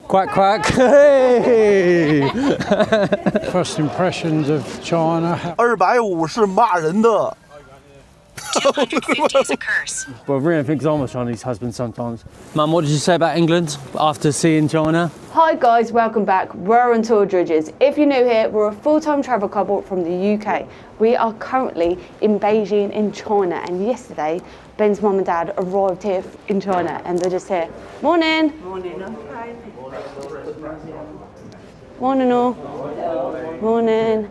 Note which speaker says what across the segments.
Speaker 1: Quack, quack. Hey!
Speaker 2: First impressions of China.
Speaker 3: 250是骂人的。
Speaker 4: 250 is a curse.
Speaker 1: Well, Reanne thinks I'm a Chinese husband sometimes. Mum, what did you say about England after seeing China?
Speaker 5: Hi guys, welcome back. We're on tour Dridgers. If you're new here, we're a full-time travel couple from the UK. We are currently in Beijing in China, and yesterday Ben's mum and dad arrived here in China and they're just here. Morning. Morning. Morning all. Morning.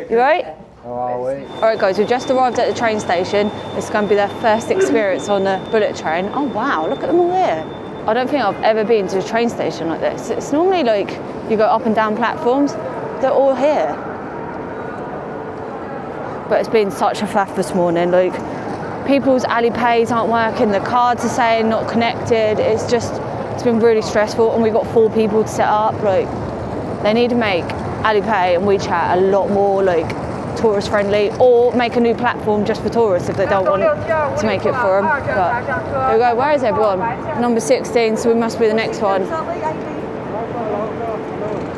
Speaker 5: You right? Alright guys, we just arrived at the train station. It's going to be their first experience on the bullet train. Oh wow, look at them all here. I don't think I've ever been to a train station like this. It's normally like you go up and down platforms. They're all here. But it's been such a faff this morning. Like, people's Alipays aren't working, the cards are saying not connected. It's been really stressful, and we've got 4 people to set up. Like, they need to make Alipay and WeChat a lot more like tourist friendly, or make a new platform just for tourists if they don't want to make it for them. But here we go. Where is everyone? Number 16, so we must be the next one.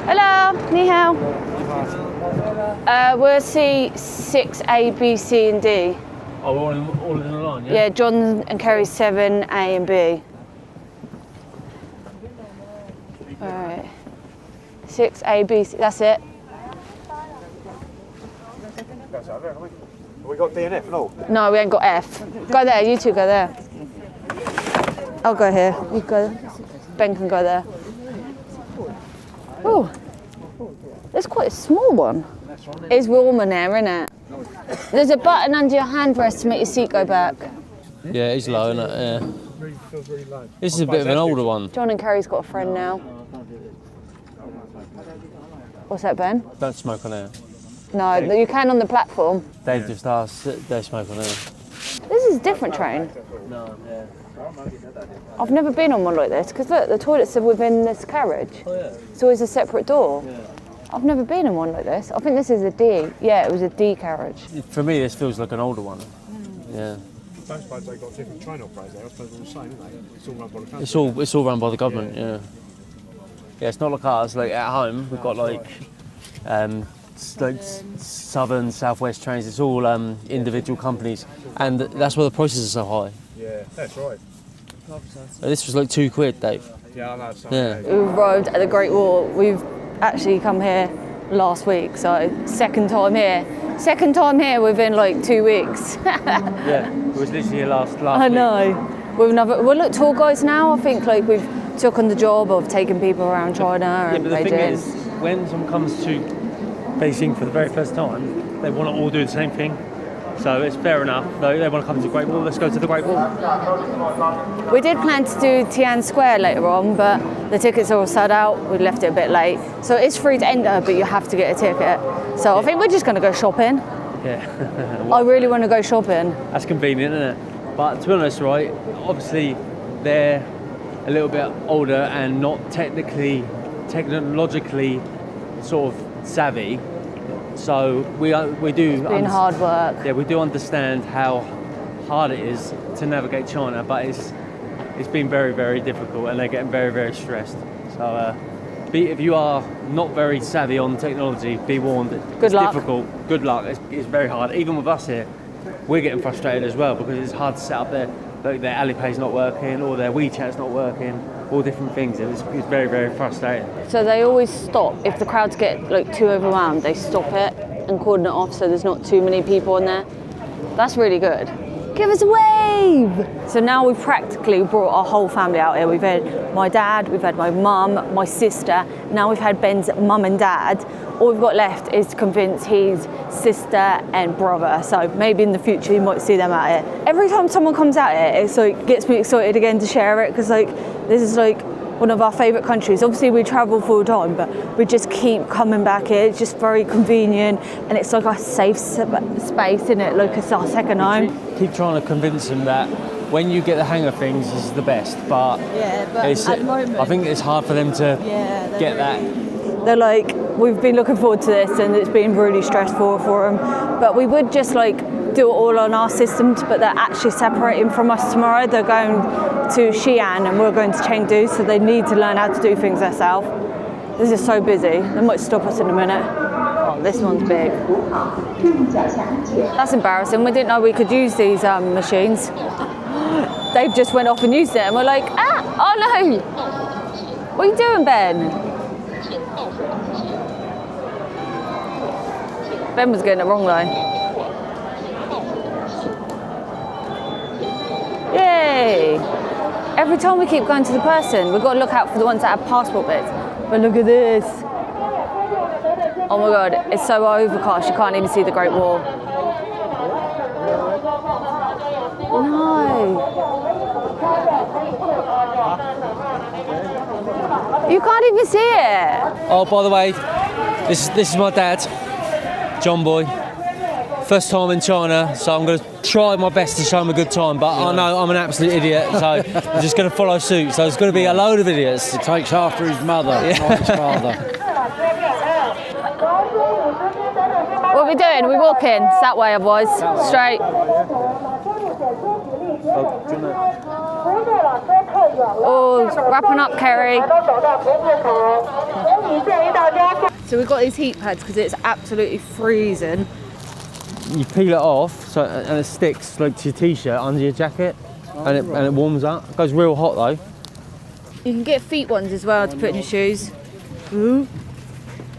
Speaker 5: Hello, ni hao. We'll see 6A, B, C, and D.
Speaker 1: Oh, we're all in the line, yeah?
Speaker 5: Yeah, John and Kerry's 7, A, and B. All right. 6A, B, C. That's it.
Speaker 3: We got DNF, no?
Speaker 5: No, we ain't got F. Go there, you two go there. I'll go here. You go. Ben can go there. Oh, it's quite a small one. It's warm in there, isn't it? There's a button under your handrest to make your seat go back.
Speaker 1: Yeah, it's low, isn't it? Yeah. This is a bit of an older one.
Speaker 5: John and Kerry's got a friend now. What's that, Ben?
Speaker 1: Don't smoke on air.
Speaker 5: No, you can on the platform.
Speaker 1: They've just asked, they smoke on air.
Speaker 5: This is a different train.
Speaker 1: No, yeah.
Speaker 5: I've never been on one like this, because look, the toilets are within this carriage.
Speaker 1: Oh, yeah.
Speaker 5: It's always a separate door.
Speaker 1: Yeah.
Speaker 5: I've never been in one like this. I think this is a D. Yeah, it was a D carriage.
Speaker 1: For me, this feels like an older one. Yeah.
Speaker 2: I suppose they got different train operators there. I suppose they're all the same, aren't they? It's all run by the council.
Speaker 1: It's all run by the government, yeah. Yeah, it's not like ours. Like at home, we've got like southern, southwest trains. It's all individual companies, and that's why the prices are so high.
Speaker 2: Yeah, that's right.
Speaker 1: This was like £2, Dave.
Speaker 2: Yeah, I know.
Speaker 1: Yeah.
Speaker 5: We've arrived at the Great Wall. We've actually come here last week, so second time here. Second time here within like 2 weeks.
Speaker 1: Yeah, it was literally here last
Speaker 5: I
Speaker 1: week.
Speaker 5: know. We're look tour guides now. I think like we've took on the job of taking people around China and
Speaker 1: but the
Speaker 5: Beijing.
Speaker 1: thing is, when someone comes to Beijing for the very first time, they want to all do the same thing. So it's fair enough. They want to come to the Great Wall. Let's go to the Great Wall.
Speaker 5: We did plan to do Tiananmen Square later on, but the tickets are all sold out. We left it a bit late. So it's free to enter, but you have to get a ticket. So I think we're just going to go shopping.
Speaker 1: Yeah.
Speaker 5: I really want to go shopping.
Speaker 1: That's convenient, isn't it? But to be honest, right, obviously they're a little bit older and not technologically sort of savvy. So we do.
Speaker 5: It's been hard work.
Speaker 1: Yeah, we do understand how hard it is to navigate China, but it's been very, very difficult, and they're getting very, very stressed. So if you are not very savvy on technology, be warned. It's
Speaker 5: luck.
Speaker 1: Difficult. Good luck. It's very hard. Even with us here, we're getting frustrated as well because it's hard to set up their Alipay's not working, or their WeChat's not working, all different things. It's very, very frustrating.
Speaker 5: So they always stop. If the crowds get like too overwhelmed, they stop it and cordon it off so there's not too many people in there. That's really good. Give us a wave! So now we've practically brought our whole family out here. We've had my dad, we've had my mum, my sister, now we've had Ben's mum and dad. All we've got left is to convince his sister and brother. So maybe in the future you might see them out here. Every time someone comes out here, it's like gets me excited again to share it, because like this is like one of our favourite countries. Obviously we travel full time, but we just keep coming back here. It's just very convenient, and it's like a safe space, in it? Like it's our second home.
Speaker 1: Keep trying to convince them that when you get the hang of things, this is the best. But
Speaker 5: at the moment,
Speaker 1: I think it's hard for them to get that.
Speaker 5: They're like, we've been looking forward to this, and it's been really stressful for them. But we would just like do it all on our systems, but they're actually separating from us tomorrow. They're going to Xi'an and we're going to Chengdu, so they need to learn how to do things themselves. This is so busy. They might stop us in a minute. Oh, this one's big. That's embarrassing. We didn't know we could use these machines. Dave just went off and used it and we're like, oh no! What are you doing, Ben? Ben was getting it wrong though. Yay! Every time we keep going to the person, we've got to look out for the ones that have passport bits. But look at this. Oh my God, it's so overcast, you can't even see the Great Wall. No. You can't even see it.
Speaker 1: Oh, by the way, this is my dad, John Boy. First time in China, so I'm going to try my best to show him a good time, but I know I'm an absolute idiot, so I'm just going to follow suit. So it's going to be a load of idiots.
Speaker 4: He takes after his mother, not his father.
Speaker 5: What are we doing? We walking? It's that way, otherwise. Straight. Oh, wrapping up, Kerry. So we've got these heat pads because it's absolutely freezing.
Speaker 1: You peel it off, so and it sticks like to your t-shirt under your jacket, and it warms up. It goes real hot though.
Speaker 5: You can get feet ones as well to put in your shoes. Ooh.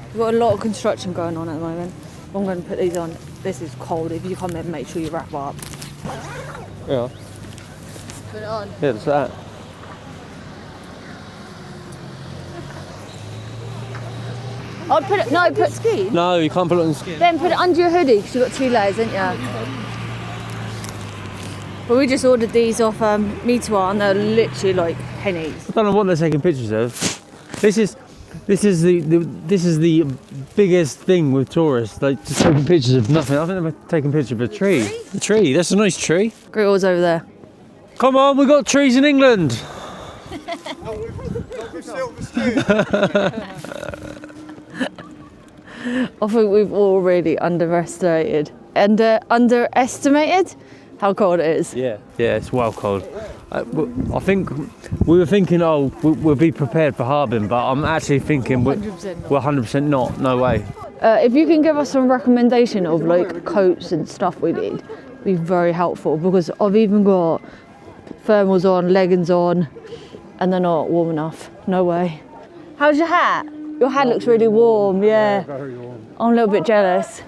Speaker 5: We've got a lot of construction going on at the moment. I'm going to put these on. This is cold. If you come in, make sure you wrap up.
Speaker 1: Yeah.
Speaker 5: Put it on.
Speaker 1: Yeah, that's that.
Speaker 5: I'd put it. No, put ski.
Speaker 1: No, you can't put it on skin.
Speaker 5: Then put it under your hoodie because you've got 2 layers, haven't you? But we just ordered these off Meetour and they're literally like pennies.
Speaker 1: I don't know what they're taking pictures of. This is the biggest thing with tourists. Like just taking pictures of nothing. I think they're taking pictures of a tree. A tree. That's a nice tree.
Speaker 5: Great Wall's over there.
Speaker 1: Come on, we've got trees in England.
Speaker 5: I think we've already underestimated how cold it is.
Speaker 1: Yeah, it's well cold. I think we were thinking, we'll be prepared for Harbin, but I'm actually thinking we're 100% not. No way.
Speaker 5: If you can give us some recommendation of like coats and stuff we need, it'd be very helpful because I've even got thermals on, leggings on, and they're not warm enough. No way. How's your hat? Your hat looks really warm, yeah.
Speaker 4: Very warm.
Speaker 5: I'm a little bit jealous.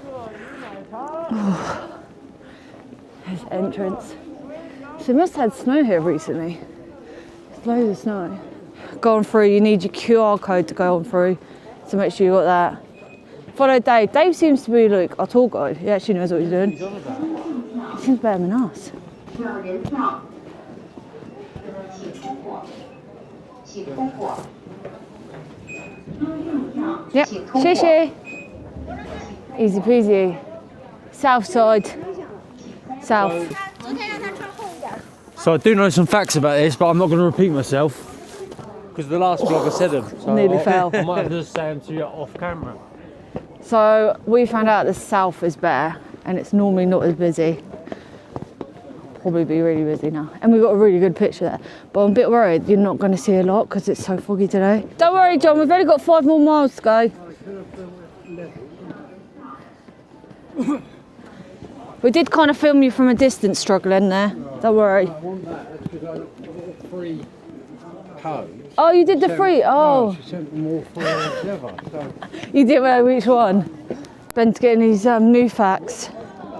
Speaker 5: There's entrance. So we must have had snow here recently. There's loads of snow. Going through, you need your QR code to go on through, so make sure you got that. Follow Dave. Dave seems to be like our tour guide. He actually knows what he's doing. He seems better than us. Yep, shishi. Easy peasy. South side. South.
Speaker 1: So I do know some facts about this, but I'm not going to repeat myself because the last vlog I said them. So
Speaker 5: Nearly fell.
Speaker 1: I might have to just say them to you off camera.
Speaker 5: So we found out the south is better and it's normally not as busy. Probably be really busy now. And we've got a really good picture there. But I'm a bit worried you're not going to see a lot because it's so foggy today. Don't worry, John, we've only got 5 more miles to go. We did kind of film you from a distance struggling there. Don't worry.
Speaker 4: I want that because I got 3 codes.
Speaker 5: Oh, you did the free? Oh.
Speaker 4: No, she sent them all 4 together. So.
Speaker 5: You didn't know which one? Ben's getting his new facts.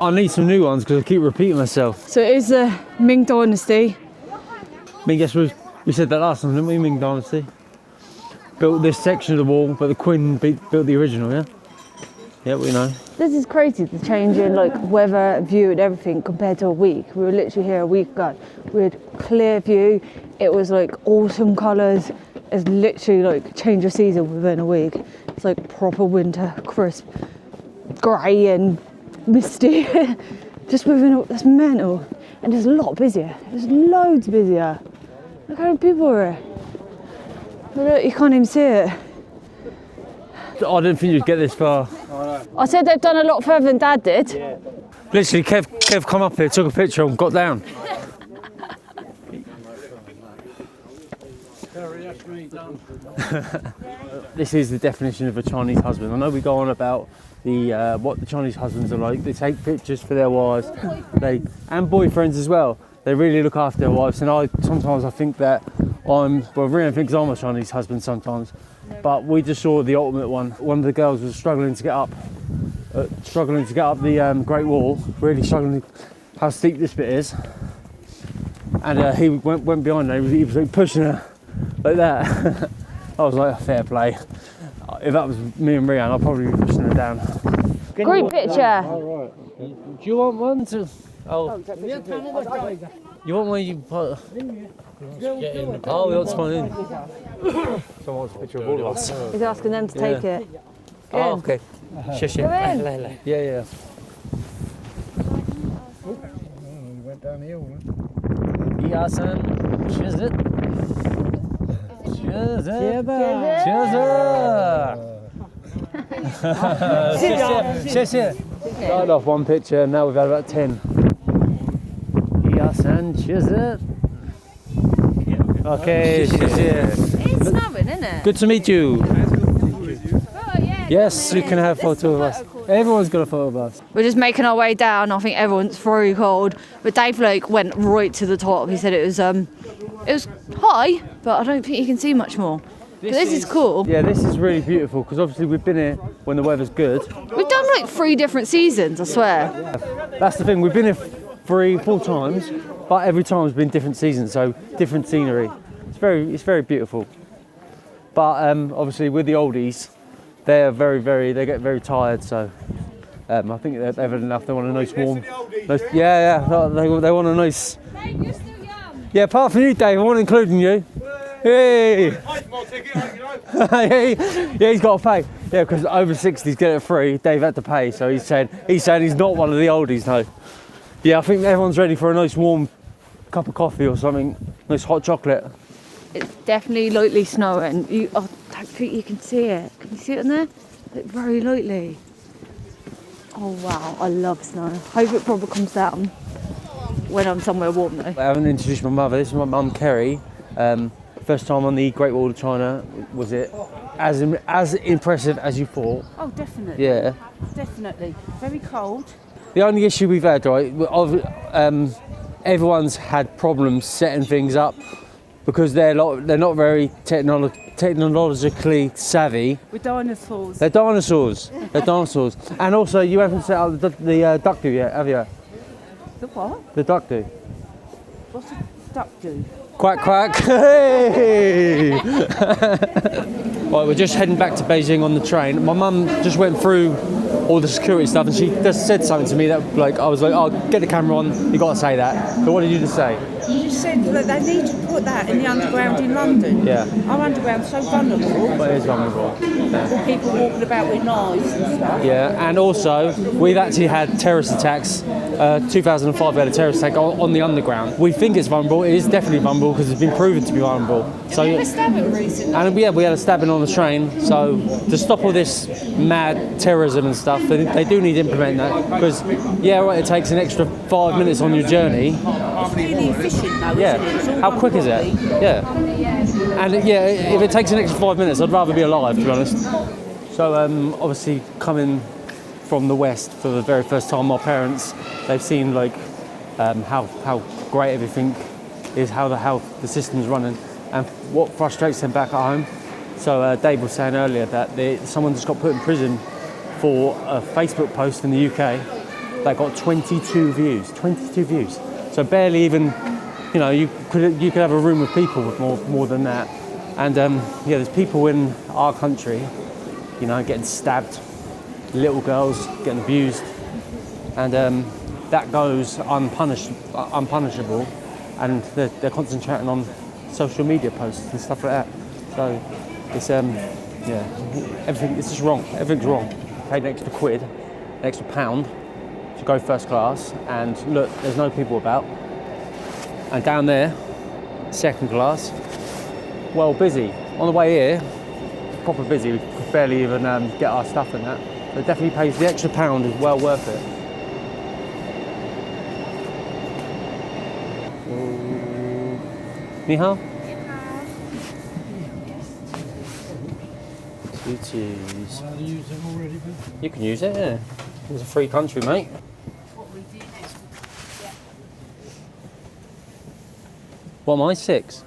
Speaker 1: I need some new ones because I keep repeating myself.
Speaker 5: So it is the Ming Dynasty.
Speaker 1: I mean, guess we said that last time, didn't we? Ming Dynasty built this section of the wall, but the Queen built the original, yeah? Yeah, we know.
Speaker 5: This is crazy, the change in like weather, view and everything compared to a week. We were literally here a week ago. We had clear view. It was like autumn colours. It's literally like change of season within a week. It's like proper winter, crisp, grey and misty. Just within that's mental. And it's a lot busier. There's loads busier. Look how many people are here. Look, you can't even see it.
Speaker 1: I didn't think you'd get this far.
Speaker 5: I said they've done a lot further than Dad did.
Speaker 1: Yeah. Literally, Kev come up here, took a picture and got down. This is the definition of a Chinese husband. I know we go on about the what the Chinese husbands are like. They take pictures for their wives, and boyfriends as well. They really look after their wives, and sometimes I think that Reanne thinks I'm a Chinese husband sometimes, but we just saw the ultimate one. One of the girls was struggling to get up the Great Wall, really struggling how steep this bit is, and he went behind her. He was like pushing her like that. I was like, fair play. If that was me and Reanne, I'd probably be pushing her down.
Speaker 5: Group picture.
Speaker 1: All right. Do you want one? You want one? You put. Get in the car. We want someone in.
Speaker 2: Someone wants a picture of all of us.
Speaker 5: He's asking them to take it.
Speaker 1: Oh, okay.
Speaker 5: Go in.
Speaker 1: Yeah.
Speaker 4: We went downhill.
Speaker 1: Yeah, son. Cheers it. Cheers it. Cheers. Started off one picture, now we've had about 10. Yeah, son. Cheers it. Okay, cheers.
Speaker 5: It's snowing, isn't it?
Speaker 1: Good to meet you. Yes, you can have a photo of us. Everyone's got a photo of us.
Speaker 5: We're just making our way down. I think everyone's very cold. But Dave went right to the top. He said it was high, but I don't think you can see much more. This is cool.
Speaker 1: Yeah, this is really beautiful because obviously we've been here when the weather's good.
Speaker 5: We've done like 3 different seasons, I swear.
Speaker 1: That's the thing, we've been here 3-4 times, but every time has been different seasons, so different scenery. It's very beautiful. But obviously with the oldies, they get very tired, so I think they've had enough. They want a nice warm. They want a nice.
Speaker 5: Dave, you're still young.
Speaker 1: Yeah, apart from you, Dave, I wasn't including you. Hey! Yeah, he's got to pay. Yeah, because over 60s get it free. Dave had to pay, so he's saying he's not one of the oldies, no. Yeah, I think everyone's ready for a nice warm cup of coffee or something. Nice hot chocolate.
Speaker 5: It's definitely lightly snowing. I don't think you can see it. Can you see it in there? Like very lightly. Oh wow, I love snow. Hope it probably comes down when I'm somewhere warm though.
Speaker 1: I haven't introduced my mother. This is my mum, Kerry. First time on the Great Wall of China. Was it as impressive as you thought?
Speaker 6: Oh, definitely.
Speaker 1: Yeah.
Speaker 6: Definitely. Very cold.
Speaker 1: The only issue we've had, right, everyone's had problems setting things up because they're not very technologically savvy.
Speaker 6: With dinosaurs.
Speaker 1: They're dinosaurs. And also, you haven't set up the duck do yet, have you?
Speaker 6: The what?
Speaker 1: The duck do.
Speaker 6: What's a duck do?
Speaker 1: Quack, quack. Hey! Right, we're just heading back to Beijing on the train. My mum just went through all the security stuff and she just said something to me that, like, I was like, oh, get the camera on, you got to say that. But what did you just say?
Speaker 6: You said that they need to put that in the underground in London.
Speaker 1: Yeah.
Speaker 6: Our underground's so vulnerable.
Speaker 1: But it is vulnerable. Yeah.
Speaker 6: People walking about with knives and stuff.
Speaker 1: Yeah, and also, we've actually had terrorist attacks. 2005 we had a terrorist attack on the underground. We think it's vulnerable, it is definitely vulnerable because it's been proven to be vulnerable.
Speaker 6: So you had a stabbing recently?
Speaker 1: And we had a stabbing on the train, so to stop all this mad terrorism and stuff, they do need to implement that because, yeah, right, it takes an extra 5 minutes on your journey.
Speaker 6: It's really efficient though,
Speaker 1: Yeah,
Speaker 6: isn't it? It's all
Speaker 1: how quick is it? Yeah. And yeah, if it takes an extra 5 minutes, I'd rather be alive, to be honest. So obviously coming from the West for the very first time, my parents, they've seen like how great everything is, how the system's running, and what frustrates them back at home. So Dave was saying earlier that someone just got put in prison for a Facebook post in the UK that got 22 views. 22 views. So barely even, you know, you could have a room of people with more than that. And yeah, there's people in our country, you know, getting stabbed, little girls getting abused, and that goes unpunishable, and they're concentrating on social media posts and stuff like that. So it's yeah, everything. It's just wrong. Everything's wrong. Paid an extra quid, an extra £1 to go first class, and look, there's no people about. And down there, second class, well, busy. On the way here, proper busy. We could barely even get our stuff in that. So it definitely pays the extra pound, is well worth it. Ni hao? Two cheese. You can use it, yeah. It's a free country, mate. What am I? 6?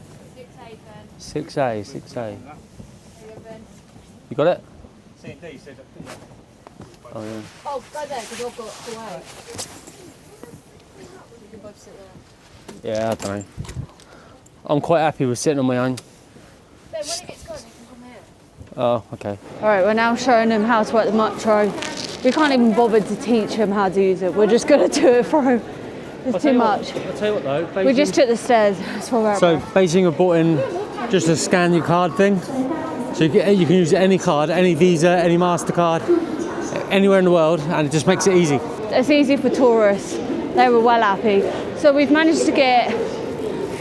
Speaker 1: 6A, 6A. You got it? Oh, yeah.
Speaker 5: Oh, go there, because I've got to wait. You can both sit there.
Speaker 1: Yeah, I don't know. I'm quite happy with sitting on my own.
Speaker 5: Ben, when it gets going, you can come here.
Speaker 1: Oh, okay.
Speaker 5: Alright, we're now showing him how to work the metro. We can't even bother to teach him how to use it. We're just going to do it for him. It's too much.
Speaker 1: I'll tell you what though, Beijing,
Speaker 5: We just took the stairs. That's what we're at.
Speaker 1: So Beijing have brought in just a scan your card thing. So you can use any card, any Visa, any MasterCard, anywhere in the world, and it just makes it easy.
Speaker 5: It's easy for tourists. They were well happy. So we've managed to get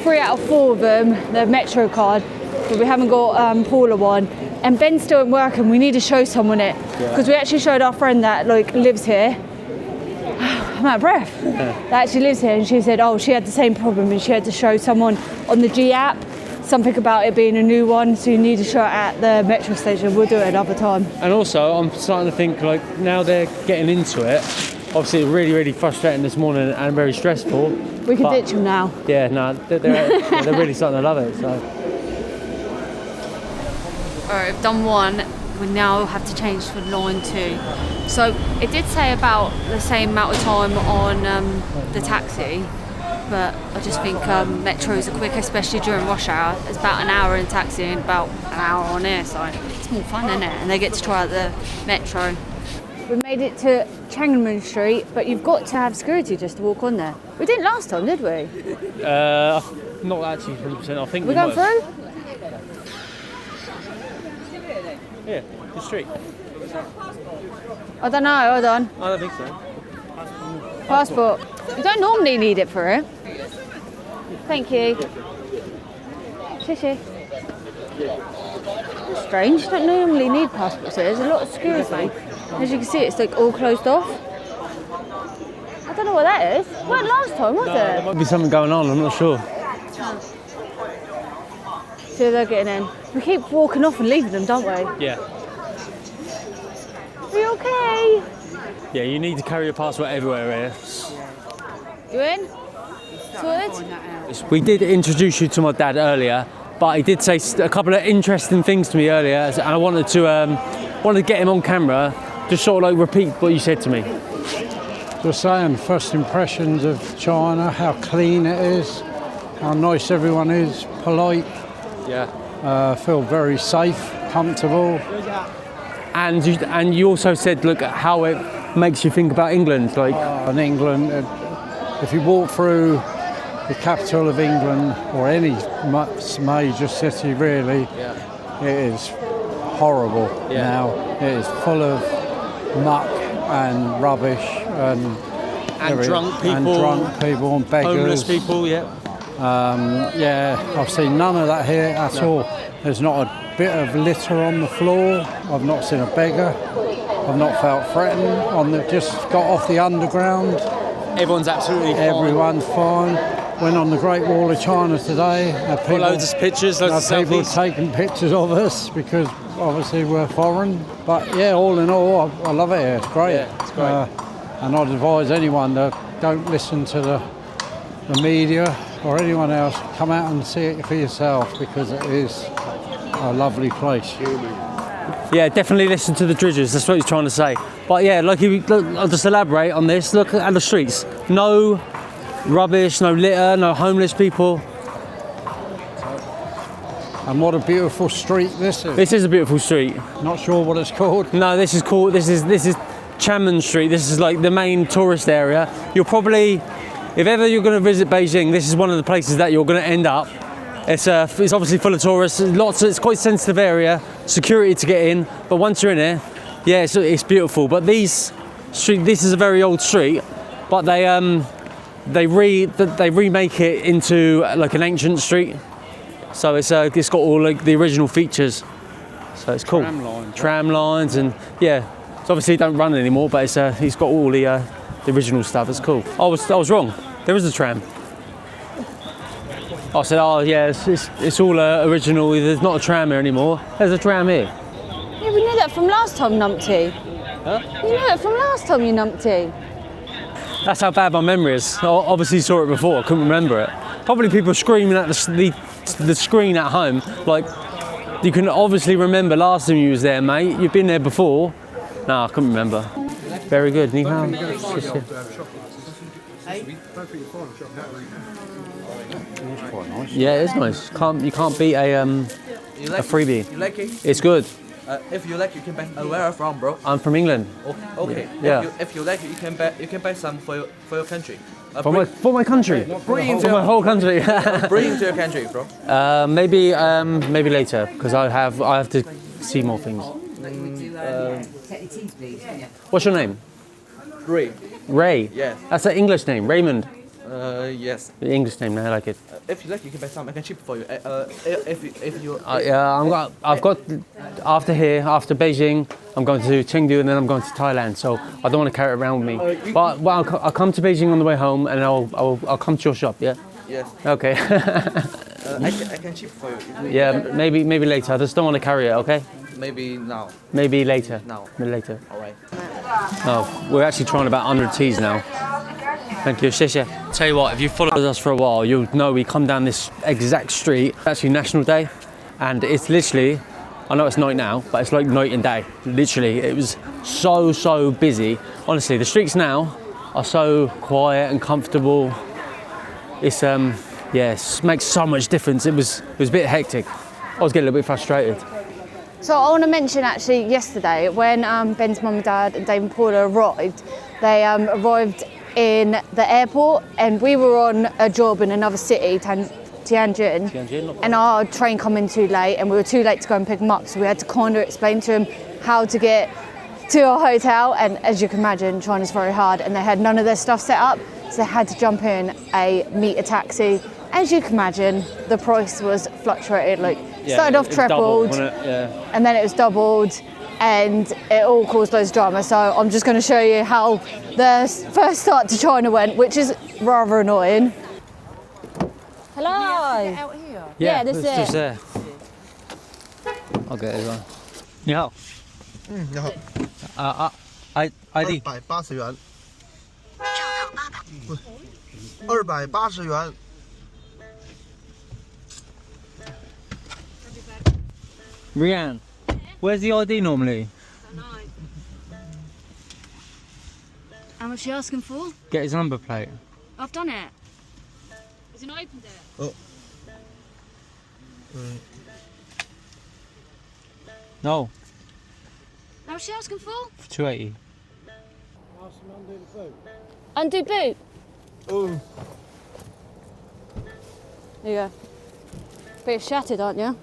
Speaker 5: 3 out of 4 of them, the Metro card, but we haven't got Paula one. And Ben's still at work and we need to show someone it. Because we actually showed our friend that lives here. I'm out of breath. That actually lives here, and she said, oh, she had the same problem and she had to show someone on the G app something about it being a new one, so you need to show it at the metro station. We'll do it another time.
Speaker 1: And also, I'm starting to think now they're getting into it. Obviously, it's really, really frustrating this morning and very stressful.
Speaker 5: We can ditch them now.
Speaker 1: Yeah, no, they're really starting to love it. So.
Speaker 5: Alright, we've done 1. We now have to change for line 2. So it did say about the same amount of time on the taxi, but I just think metros are quicker, especially during rush hour. It's about an hour in taxi and about an hour on air, so it's more fun, isn't it? And they get to try out the metro. We made it to Tiananmen Street, but you've got to have security just to walk on there. We didn't last time, did we?
Speaker 1: Not actually 100%. I think
Speaker 5: We're going through?
Speaker 1: Yeah, the street.
Speaker 5: I don't know, hold on.
Speaker 1: I don't think so.
Speaker 5: Passport. You don't normally need it for it. Thank you. Shishi. That's strange, you don't normally need passports here. There's a lot of security. As you can see, it's all closed off. I don't know what that is. It weren't last time, was it?
Speaker 1: There might be something going on, I'm not sure.
Speaker 5: So they're getting in. We keep walking off and leaving them, don't we?
Speaker 1: Yeah.
Speaker 5: Are you okay?
Speaker 1: Yeah, you need to carry your passport everywhere here.
Speaker 5: You in? Sorted?
Speaker 1: We did introduce you to my dad earlier, but he did say a couple of interesting things to me earlier, and I wanted to get him on camera, just sort of repeat what you said to me.
Speaker 4: Just saying, first impressions of China, how clean it is, how nice everyone is, polite.
Speaker 1: Yeah.
Speaker 4: Feel very safe, comfortable.
Speaker 1: And you also said, look, how it makes you think about England.
Speaker 4: In England, if you walk through the capital of England, or any major city really, it is horrible now. It is full of muck and rubbish and
Speaker 1: drunk
Speaker 4: people and beggars.
Speaker 1: Homeless people,
Speaker 4: I've seen none of that here at all. There's not a bit of litter on the floor. I've not seen a beggar. I've not felt threatened. Just got off the underground.
Speaker 1: Everyone's absolutely fine.
Speaker 4: Everyone's fine. Went on the Great Wall of China today.
Speaker 1: Loads of pictures, loads of
Speaker 4: people
Speaker 1: selfies.
Speaker 4: taking pictures of us because obviously we're foreign. But yeah, all in all, I love it here. It's great.
Speaker 1: Yeah, it's great.
Speaker 4: And I'd advise anyone that don't listen to the media or anyone else, come out and see it for yourself, because it is a lovely place.
Speaker 1: Yeah, definitely listen to the Dridgers, that's what he's trying to say. But yeah, I'll just elaborate on this. Look at the streets. No rubbish, no litter, no homeless people.
Speaker 4: And what a beautiful street this is.
Speaker 1: This is a beautiful street.
Speaker 4: Not sure what it's called.
Speaker 1: No, this is Tiananmen Street. This is like the main tourist area. You'll probably, if ever you're going to visit Beijing, this is one of the places that you're going to end up. It's obviously full of tourists. It's quite a sensitive area. Security to get in, but once you're in here, yeah, it's beautiful. But this is a very old street, but they remake it into like an ancient street. So it's got all like the original features. So it's cool.
Speaker 4: Tram lines
Speaker 1: and yeah, So obviously he don't run anymore, but it's, he's got all the original stuff. It's cool. I was wrong. There is a tram. I said, oh yeah, it's all original. There's not a tram here anymore. There's a tram here.
Speaker 5: Yeah, we knew that from last time, numpty.
Speaker 1: Huh?
Speaker 5: You knew it from last time, you numpty.
Speaker 1: That's how bad my memory is. I obviously saw it before. I couldn't remember it. Probably people screaming at the screen at home, like, you can obviously remember last time you was there, mate. You've been there before. No, I couldn't remember. Very good. Ni hao. Yeah, it's nice. You can't beat a freebie.
Speaker 7: You like it?
Speaker 1: It's good.
Speaker 7: If you like, you can buy. Where are you from, bro?
Speaker 1: I'm from England.
Speaker 7: Oh, okay.
Speaker 1: Yeah.
Speaker 7: If you like it, you can buy some for your country.
Speaker 1: For my country. For my whole country.
Speaker 7: Bring to your country, bro.
Speaker 1: Maybe later, because I have to see more things. What's your name?
Speaker 7: Ray.
Speaker 1: Ray.
Speaker 7: Yes.
Speaker 1: That's an English name. Raymond.
Speaker 7: Yes.
Speaker 1: The English name. I like it.
Speaker 7: If you like, you can buy some. I can ship for you. If you.
Speaker 1: Yeah, I've got after Beijing, I'm going to Chengdu and then I'm going to Thailand. So I don't want to carry it around with me. But I'll come to Beijing on the way home and I'll come to your shop. Yeah.
Speaker 7: Yes.
Speaker 1: Okay.
Speaker 7: I can ship for you.
Speaker 1: Yeah, maybe later. I just don't want to carry it. Okay.
Speaker 7: Maybe now.
Speaker 1: Maybe later.
Speaker 7: Now.
Speaker 1: Maybe later.
Speaker 7: All right.
Speaker 1: Oh, we're actually trying about 100 teas now. Thank you, 谢谢. Tell you what, if you followed us for a while, you'll know we come down this exact street. It's actually National Day, and it's literally, I know it's night now, but it's like night and day. Literally, it was so busy. Honestly, the streets now are so quiet and comfortable. It's it makes so much difference. It was a bit hectic. I was getting a little bit frustrated.
Speaker 5: So I want to mention actually yesterday when Ben's mum and dad and Dave and Paula arrived, they arrived in the airport and we were on a job in another city, Tiananmen, and our train come in too late and we were too late to go and pick them up, so we had to kind of explain to them how to get to our hotel, and as you can imagine, China's very hard and they had none of their stuff set up, so they had to jump in a meter taxi. As you can imagine, the price was fluctuated, like started off tripled, and then it was doubled, and it all caused loads of drama. So I'm just going to show you how the first start to China went, which is rather annoying. Hello.
Speaker 6: Out here.
Speaker 5: Yeah, this is
Speaker 1: it's just
Speaker 5: it.
Speaker 1: there. I'll get it on. 你好。
Speaker 3: 你好。
Speaker 1: ID
Speaker 3: 280元。280元。
Speaker 1: Reanne, where's the ID normally?
Speaker 8: How much are you asking for?
Speaker 1: Get his number plate.
Speaker 8: I've done it. Has he not opened it?
Speaker 3: Oh.
Speaker 1: No,
Speaker 8: How much are you asking for?
Speaker 1: for 280.
Speaker 5: Undo boot.
Speaker 3: Oh.
Speaker 5: There you go. Bit shattered, aren't you?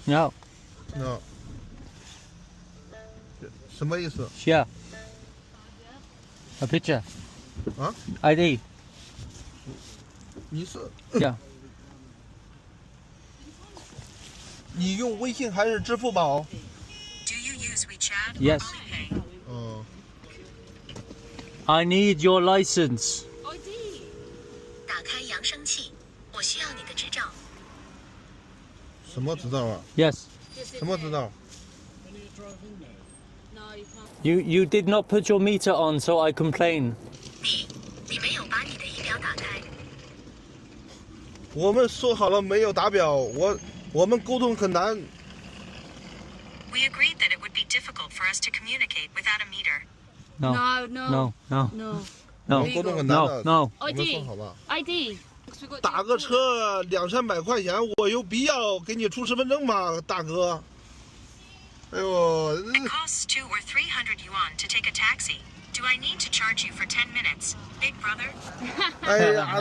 Speaker 1: No.
Speaker 3: No. 什么意思？
Speaker 1: Here. A picture.
Speaker 3: 啊？
Speaker 1: ID.
Speaker 3: 你是
Speaker 1: Yeah.
Speaker 3: 你用微信还是支付宝？
Speaker 9: Do you use WeChat or
Speaker 1: Yes.
Speaker 9: Alipay?
Speaker 3: 嗯。
Speaker 1: I need your license.
Speaker 9: ID. 打开扬声器，我需要你的执照。
Speaker 3: 什么执照啊？
Speaker 1: Yes.
Speaker 3: 什么执照？
Speaker 1: You did not put your meter on, so I complain.
Speaker 9: 你没有把你的仪表打开。
Speaker 3: 我们说好了没有打表，我们沟通很难。
Speaker 9: We agreed that it would be difficult for us to communicate without a meter.
Speaker 1: No.
Speaker 8: No.
Speaker 1: No. No.
Speaker 8: No.
Speaker 3: 我们沟通很难
Speaker 1: No.
Speaker 3: 的。
Speaker 1: No.
Speaker 3: 我们说好了。
Speaker 8: ID.
Speaker 3: 打个车2300块钱，我有必要给你出身份证吗，大哥？哎呦，
Speaker 9: It costs 200 or 300 yuan to take a taxi. Do I need to charge you for 10 minutes, big brother?
Speaker 3: 哎呀，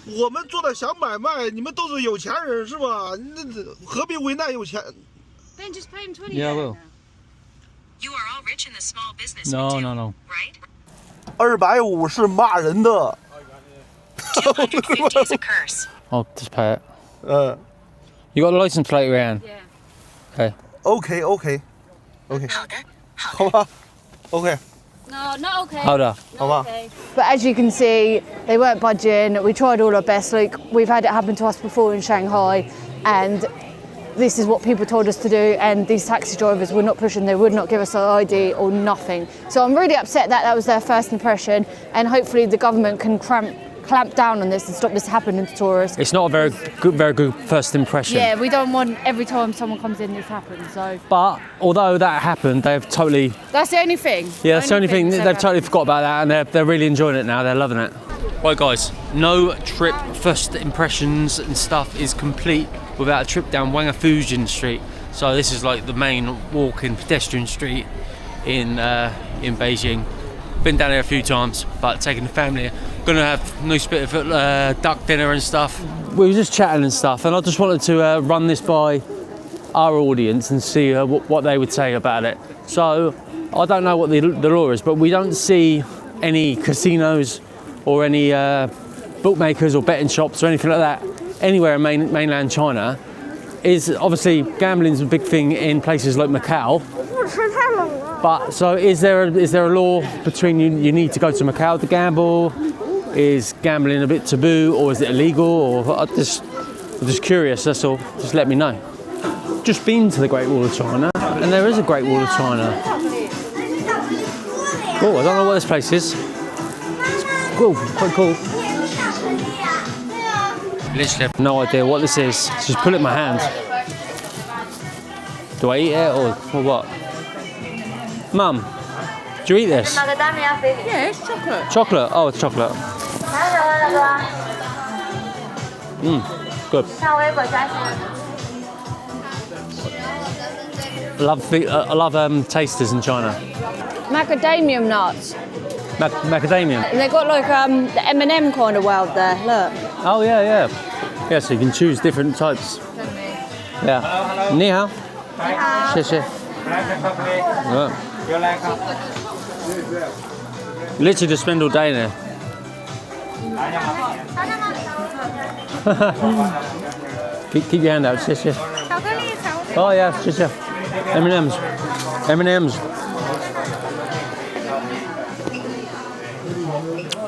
Speaker 3: 我们做的小买卖，你们都是有钱人是吧？那何必为难有钱？
Speaker 8: Ben, just pay him 20.
Speaker 1: Yeah, I will.
Speaker 9: You are all rich in the small business
Speaker 1: No,
Speaker 9: we do,
Speaker 1: no.
Speaker 9: right?
Speaker 3: 250是骂人的。
Speaker 9: 250 is a curse.
Speaker 1: I'll just pay it. You got the license plate, Reanne?
Speaker 8: Yeah.
Speaker 1: Okay.
Speaker 3: OK OK OK， 好吧 OK。
Speaker 8: No, not okay.
Speaker 1: Hold on.
Speaker 8: Not okay.
Speaker 5: But as you can see, they weren't budging. We tried all our best. Like, we've had it happen to us before in Shanghai, and this is what people told us to do, and these taxi drivers were not pushing. They would not give us an ID or nothing. So I'm really upset that that was their first impression, and hopefully the government can clamp down on this and stop this happening to tourists.
Speaker 1: It's not a very good first impression.
Speaker 5: Yeah, we don't want every time someone comes in this happens. So,
Speaker 1: But although that happened, they've totally.
Speaker 5: that's the only thing.
Speaker 1: Yeah, that's the only thing. They've
Speaker 5: ever
Speaker 1: totally forgot about that, and they're really enjoying it now. They're loving it. Right, guys. No trip first impressions and stuff is complete without a trip down Wangfujin Street. So this is like the main walking pedestrian street in Beijing. Been down there a few times, but taking the family. Gonna have nice bit of duck dinner and stuff. We were just chatting and stuff, and I just wanted to run this by our audience and see what they would say about it. So I don't know what the law is, but we don't see any casinos or any bookmakers or betting shops or anything like that anywhere in mainland China. Is obviously gambling's a big thing in places like Macau. But so is there a law between you need to go to Macau to gamble? Is gambling a bit taboo, or is it illegal? Or I'm just curious, that's all. Just let me know. Just been to the Great Wall of China, and there is a Great Wall of China. Oh, I don't know what this place is. It's cool, quite cool. Literally have no idea what this is. Just put it in my hand. Do I eat it or what? Mum, do you eat this?
Speaker 6: Yeah, it's chocolate.
Speaker 1: Chocolate? Oh, it's chocolate. Good. I love tasters in China.
Speaker 5: Macadamia nuts.
Speaker 1: Macadamia?
Speaker 5: And they've got like the M&M kind of world there, look.
Speaker 1: Oh, yeah. Yeah, so you can choose different types. Yeah. Ni hao. Xie xie. Literally just spend all day in there. keep your hand out. Xie xie. Oh, yeah, xie xie. M&M's.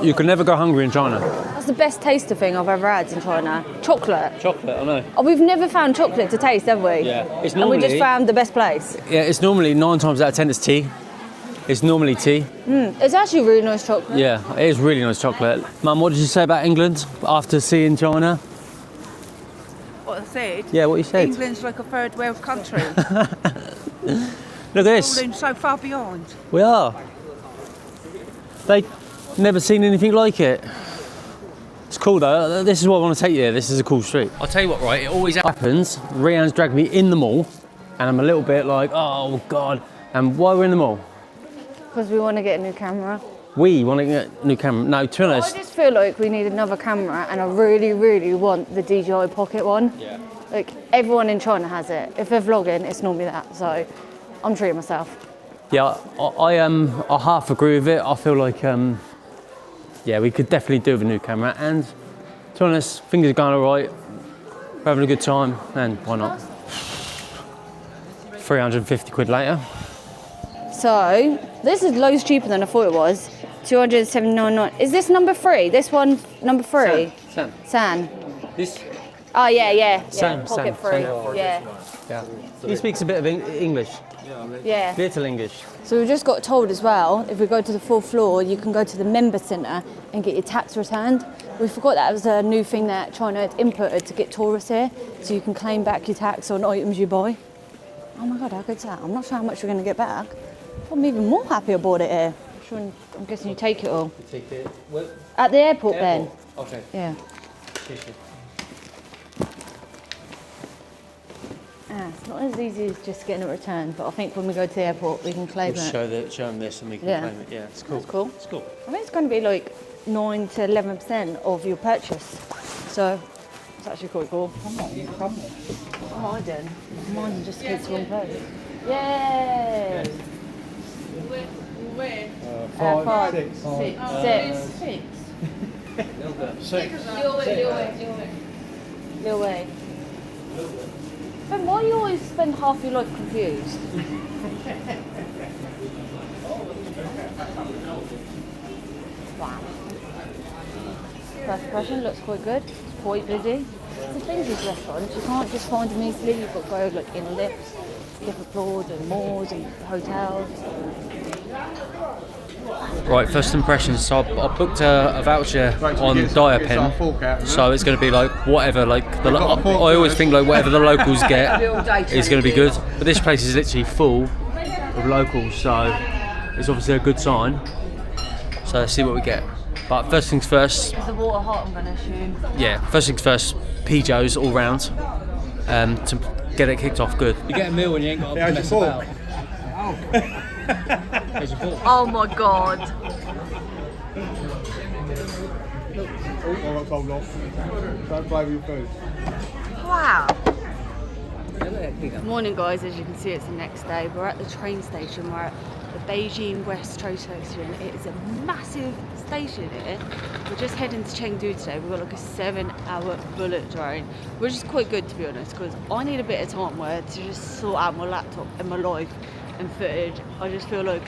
Speaker 1: You can never go hungry in China.
Speaker 5: That's the best taster thing I've ever had in China. Chocolate.
Speaker 1: Chocolate, I know.
Speaker 5: Oh, we've never found chocolate to taste, have we?
Speaker 1: Yeah. It's
Speaker 5: And
Speaker 1: normally,
Speaker 5: we just found the best place.
Speaker 1: Yeah, it's normally 9 times out of 10 it's tea. It's normally tea.
Speaker 5: It's actually really nice chocolate.
Speaker 1: Yeah, it is really nice chocolate. Mum, what did you say about England after seeing China?
Speaker 6: What I said?
Speaker 1: Yeah, what you said.
Speaker 6: England's like a third world country.
Speaker 1: Look at this.
Speaker 6: Falling so far behind.
Speaker 1: We are. They never seen anything like it. It's cool though. This is what I want to take you there. This is a cool street. I'll tell you what, right? It always happens. Reanne's dragged me in the mall, and I'm a little bit like, oh God. And why we're in the mall?
Speaker 5: Because we want to get a new camera.
Speaker 1: We want to get a new camera. No, to be honest.
Speaker 5: I just feel like we need another camera, and I really, really want the DJI Pocket one.
Speaker 1: Yeah.
Speaker 5: Like, everyone in China has it. If they're vlogging, it's normally that. So I'm treating myself.
Speaker 1: Yeah, I half agree with it. I feel like, yeah, we could definitely do with a new camera. And to be honest, things are going all right. We're having a good time, and why not? 350 quid later.
Speaker 5: So this is loads cheaper than I thought it was. 279.9. Is this number 3? This one number 3? San.
Speaker 1: This.
Speaker 5: Oh yeah.
Speaker 1: San.
Speaker 5: Pocket 3. Yeah.
Speaker 1: He speaks a bit of English.
Speaker 5: Yeah.
Speaker 1: Little English.
Speaker 5: So we just got told as well, if we go to the 4th floor, you can go to the member centre and get your tax returned. We forgot that was a new thing that China had inputted to get tourists here, so you can claim back your tax on items you buy. Oh my God, how good's that? I'm not sure how much we're going to get back. I'm even more happy I bought it here. I'm guessing you take it all.
Speaker 1: Take it. Well,
Speaker 5: At the airport, Ben?
Speaker 1: Okay.
Speaker 5: Yeah. It's not as easy as just getting it returned, but I think when we go to the airport, we can claim it.
Speaker 1: Show them this and we can claim it. Yeah, it's cool.
Speaker 5: That's cool.
Speaker 1: It's cool.
Speaker 5: I think it's going to be like 9 to 11% of your purchase. So it's actually quite cool. I'm hiding. I'm hiding just in case it's the wrong place. Yay!
Speaker 6: Where?
Speaker 4: 5,
Speaker 5: 6.
Speaker 6: 6.
Speaker 5: Little way. Ben, why do you always spend half your life confused? Wow. First impression looks quite good. It's quite busy. It's the things with restaurants, you can't just find them easily. You've got to go like in lifts, different floors and malls and hotels.
Speaker 1: Right, first impressions. So I booked a voucher on Diapen, so it's going to be like whatever. Like I always think like whatever the locals get is going to be good. But this place is literally full of locals, so it's obviously a good sign. So let's see what we get. But first things first.
Speaker 5: Is the water hot? I'm going to assume.
Speaker 1: Yeah, first things first. Pijo's all round to get it kicked off good.
Speaker 7: You get a meal when you ain't got to mess about.
Speaker 5: Oh my god.
Speaker 2: Don't play with your food.
Speaker 5: Wow. Morning guys, as you can see it's the next day. We're at the train station, we're at the Beijing West train station. It is a massive station here. We're just heading to Chengdu today. We've got like a 7-hour bullet train, which is quite good to be honest, because I need a bit of time where to just sort out my laptop and my life and footage. I just feel like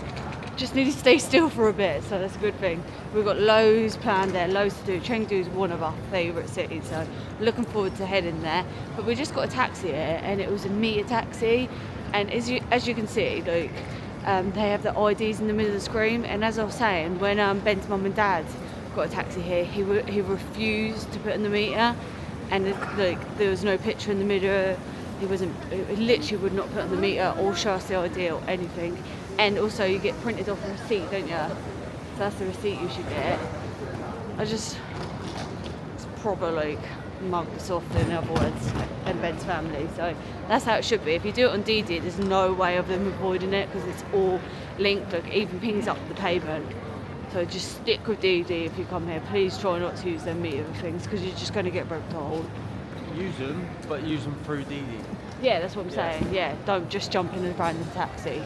Speaker 5: just need to stay still for a bit, so that's a good thing. We've got loads planned there, loads to do. Chengdu is one of our favourite cities, so looking forward to heading there. But we just got a taxi here, and it was a meter taxi, and as you can see, like they have the IDs in the middle of the screen. And as I was saying, when Ben's mum and dad got a taxi here, he refused to put in the meter, and like there was no picture in the mirror. He literally would not put on the meter or show us the ID or anything. And also you get printed off a receipt, don't you? So that's the receipt you should get. It's proper like Microsoft in other words, and Ben's family. So that's how it should be. If you do it on DD, there's no way of them avoiding it because it's all linked, like even pings up the payment. So just stick with DD if you come here. Please try not to use them meter things because you're just going to get broke off.
Speaker 1: Use them, but use them through DD.
Speaker 5: Yeah, that's what I'm saying. Yeah, don't just jump in a random taxi.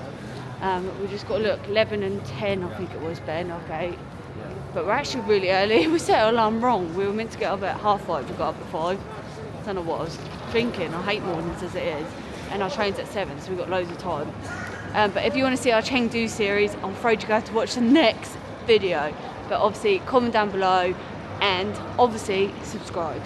Speaker 5: We just got to look, 11 and 10 I think it was, Ben, okay. But we're actually really early. We set our alarm wrong. We were meant to get up at 5:30, we got up at 5. I don't know what I was thinking. I hate mornings as it is. And our train's at 7, so we've got loads of time. But if you want to see our Chengdu series, I'm afraid you're going to have to watch the next video. But obviously, comment down below and obviously subscribe.